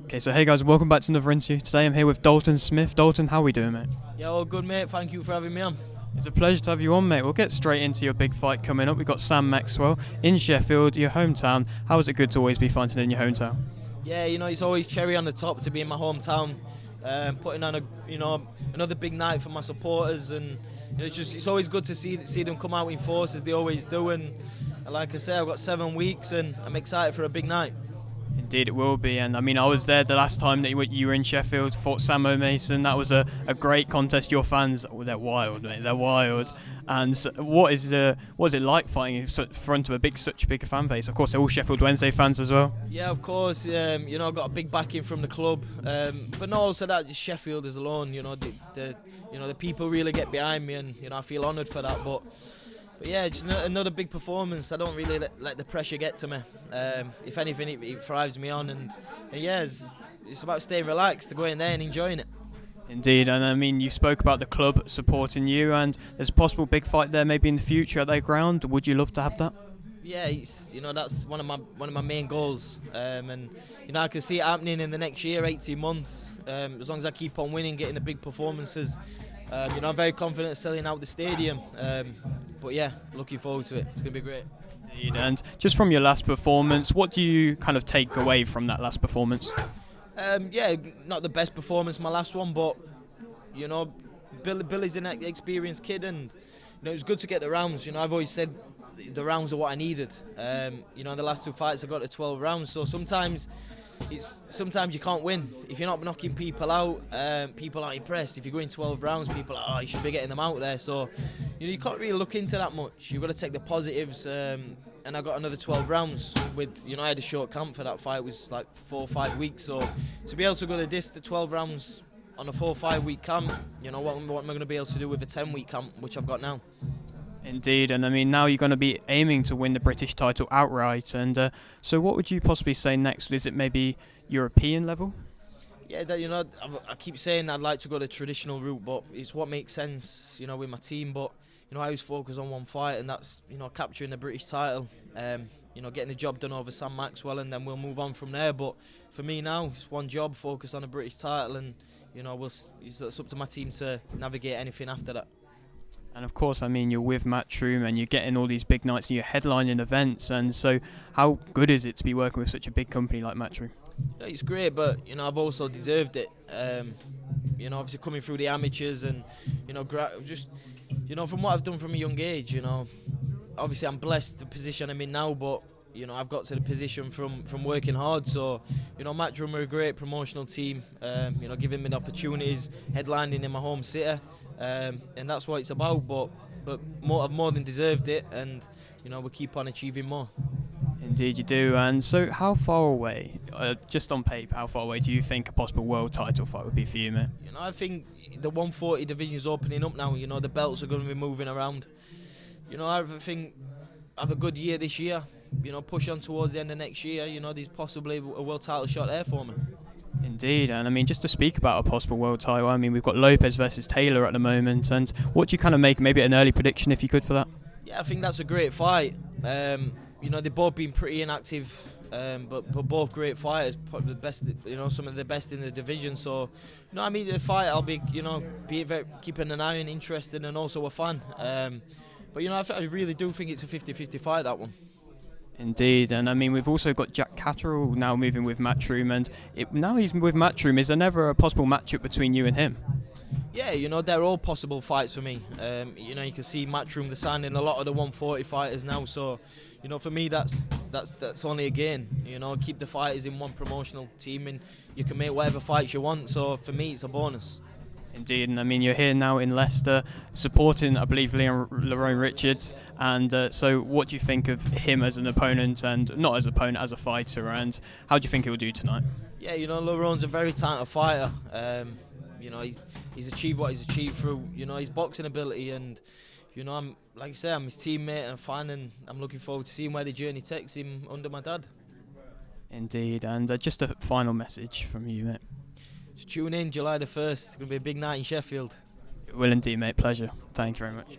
Okay, so hey guys, welcome back to another interview. Today I'm here with Dalton Smith. Dalton, how are we doing, mate? Yeah, all good, mate. Thank you for having me on. It's a pleasure to have you on, mate. We'll get straight into your big fight coming up. We've got Sam Maxwell in Sheffield, your hometown. How is it good to always be fighting in your hometown? Yeah, it's always cherry on the top to be in my hometown, putting on another big night for my supporters, and it's always good to see them come out in force as they always do. And like I say, I've got 7 weeks, and I'm excited for a big night. Indeed, it will be. And I mean, I was there the last time that you were in Sheffield, fought Samo Mason. That was a great contest. Your fans, they're wild, mate. They're wild. And what is it like fighting in front of such a big fan base? Of course, they're all Sheffield Wednesday fans as well. Yeah, of course. I've got a big backing from the club, but not also that just Sheffield is alone. The people really get behind me, and I feel honoured for that. But yeah, it's another big performance. I don't really let the pressure get to me. If anything, it thrives me on, and yeah, it's about staying relaxed, to go in there and enjoying it. Indeed, and I mean, you spoke about the club supporting you, and there's a possible big fight there maybe in the future at their ground. Would you love to have that? Yeah, that's one of my main goals, and I can see it happening in the next year, 18 months. As long as I keep on winning, getting the big performances. I'm very confident selling out the stadium. But yeah, looking forward to it. It's going to be great. Indeed. And just from your last performance, what do you kind of take away from that last performance? Yeah, not the best performance, my last one, but Billy's an experienced kid, and it was good to get the rounds. I've always said the rounds are what I needed. In the last 2 fights I got to 12 rounds, so sometimes you can't win if you're not knocking people out. People aren't impressed. If you're going 12 rounds, people are, oh, you should be getting them out there. So you can't really look into that much. You've got to take the positives. And I got another 12 rounds with, I had a short camp for that fight. It was like 4 or 5 weeks. So to be able to go the 12 rounds on a 4 or 5 week camp, what am I going to be able to do with a 10-week camp, which I've got now? Indeed, and I mean, now you're going to be aiming to win the British title outright. And so what would you possibly say next? Is it maybe European level? Yeah, I keep saying I'd like to go the traditional route, but it's what makes sense, with my team. But I always focus on one fight, and that's capturing the British title. Getting the job done over Sam Maxwell, and then we'll move on from there. But for me now, it's one job, focus on the British title, and it's up to my team to navigate anything after that. And of course, I mean, you're with Matchroom and you're getting all these big nights and you're headlining events. And so how good is it to be working with such a big company like Matchroom? It's great, but I've also deserved it. Obviously coming through the amateurs, and just from what I've done from a young age. Obviously I'm blessed the position I'm in now, but I've got to the position from working hard. So Matchroom are a great promotional team. Giving me the opportunities, headlining in my home city. And that's what it's about, but I've more than deserved it, and we keep on achieving more. Indeed you do. And so how far away, just on paper, how far away do you think a possible world title fight would be for you, mate? I think the 140 division is opening up now. The belts are going to be moving around. I think have a good year this year. Push on towards the end of next year. There's possibly a world title shot there for me. Indeed, and I mean, just to speak about a possible world title, I mean, we've got Lopez versus Taylor at the moment, and what do you kind of make, maybe an early prediction if you could for that? Yeah, I think that's a great fight. They've both been pretty inactive, but both great fighters, probably the best, some of the best in the division. So, the fight, I'll be, keeping an eye on, interested, and also a fan. But I really do think it's a 50-50 fight, that one. Indeed, and I mean, we've also got Jack Catterall now moving with Matchroom, and now he's with Matchroom. Is there never a possible matchup between you and him? Yeah, they're all possible fights for me. You can see Matchroom, they're signing a lot of the 140 fighters now, so for me that's only a gain. Keep the fighters in one promotional team, and you can make whatever fights you want. So for me, it's a bonus. Indeed, and I mean, you're here now in Leicester supporting, I believe, Lerone Richards, and so what do you think of him as an opponent, and not as an opponent, as a fighter, and how do you think he'll do tonight? Yeah, Lerone's a very talented fighter. He's achieved what he's achieved through his boxing ability, and I'm, like I say, I'm his teammate and a fan, and I'm looking forward to seeing where the journey takes him under my dad. Indeed, and just a final message from you, mate. Just tune in July the 1st. It's going to be a big night in Sheffield. It will indeed, mate. Pleasure. Thank you very much.